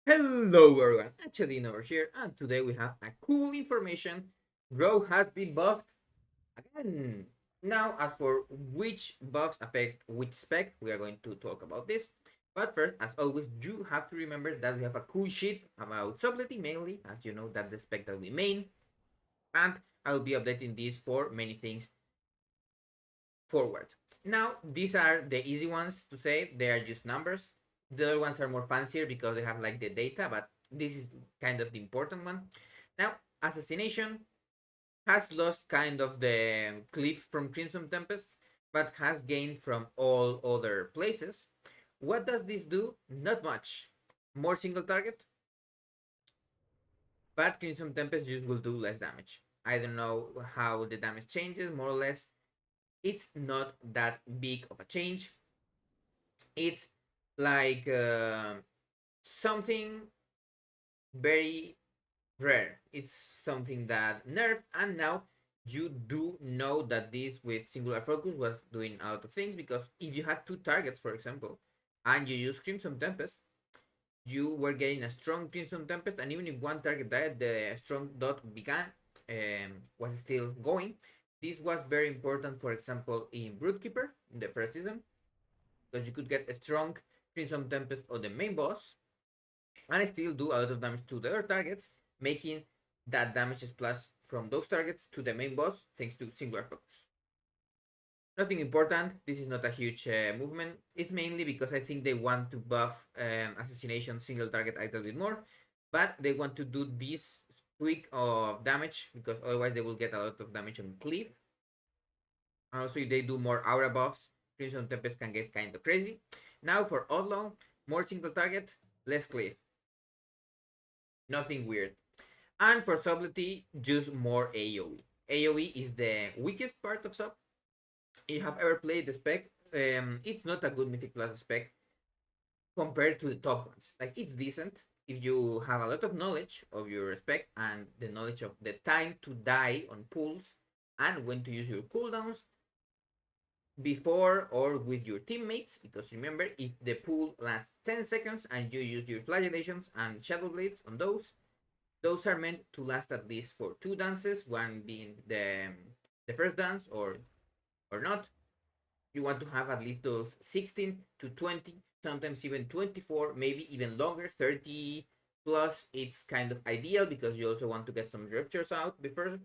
Hello everyone, Hachadino over here, and today we have a cool information. Grow has been buffed again. Now, as for which buffs affect which spec, we are going to talk about this. But first, as always, you have to remember that we have a cool sheet about Sublety mainly, as you know, that's the spec that we main. And I will be updating this for many things forward. Now, these are the easy ones to say, they are just numbers. The other ones are more fancier because they have like the data, but this is kind of the important one. Now, Assassination has lost kind of the cliff from Crimson Tempest, but has gained from all other places. What does this do? Not much. More single target, but Crimson Tempest just will do less damage. I don't know how the damage changes, more or less. It's not that big of a change. It's like something very rare. It's something that nerfed, and now you do know that this with singular focus was doing a lot of things, because if you had two targets, for example, and you use Crimson Tempest, you were getting a strong Crimson Tempest, and even if one target died, the strong dot began was still going. This was very important, for example, in Broodkeeper in the first season, because you could get a strong Crimson Tempest on the main boss and still do a lot of damage to the other targets, making that damage plus from those targets to the main boss thanks to singular focus. Nothing important, this is not a huge movement. It's mainly because I think they want to buff Assassination single target a little bit more, but they want to do this tweak of damage because otherwise they will get a lot of damage on cleave. And also, if they do more aura buffs, Crimson Tempest can get kind of crazy. Now for Outlaw, more single target, less cleave. Nothing weird. And for Sublety, just more AoE. AoE is the weakest part of Sub. If you have ever played the spec, it's not a good Mythic Plus spec compared to the top ones. Like, it's decent if you have a lot of knowledge of your spec and the knowledge of the time to die on pulls and when to use your cooldowns before or with your teammates, because remember, if the pool lasts 10 seconds and you use your flagellations and shadow blades on those are meant to last at least for two dances, one being the first dance or not. You want to have at least those 16 to 20, sometimes even 24, maybe even longer, 30 plus. It's kind of ideal because you also want to get some ruptures out before,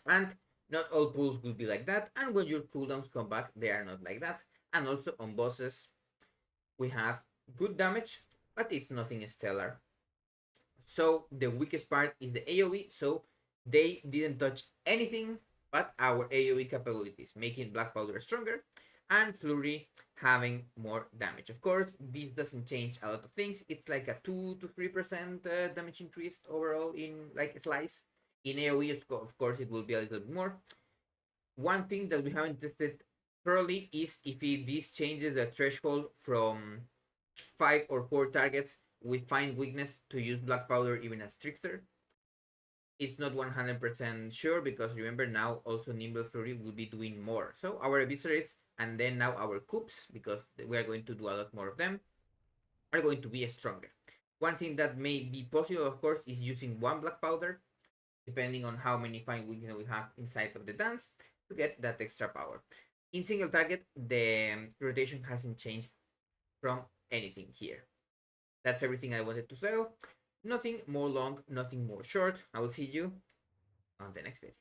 and not all pulls will be like that, and when your cooldowns come back, they are not like that. And also on bosses, we have good damage, but it's nothing stellar. So the weakest part is the AoE, so they didn't touch anything but our AoE capabilities, making Black Powder stronger and Flurry having more damage. Of course, this doesn't change a lot of things. It's like a 2 to 3% damage increase overall in like a slice. In AoE, of course, it will be a little bit more. One thing that we haven't tested thoroughly is if this changes the threshold from 5 or 4 targets with fine weakness to use Black Powder even as Trickster. It's not 100% sure, because remember, now also Nimble Flurry will be doing more. So our Eviscerates and then now our Coops, because we are going to do a lot more of them, are going to be stronger. One thing that may be possible, of course, is using one Black Powder, depending on how many fine weakness we have inside of the dance, to get that extra power. In single target, the rotation hasn't changed from anything here. That's everything I wanted to say. Nothing more long, nothing more short. I will see you on the next video.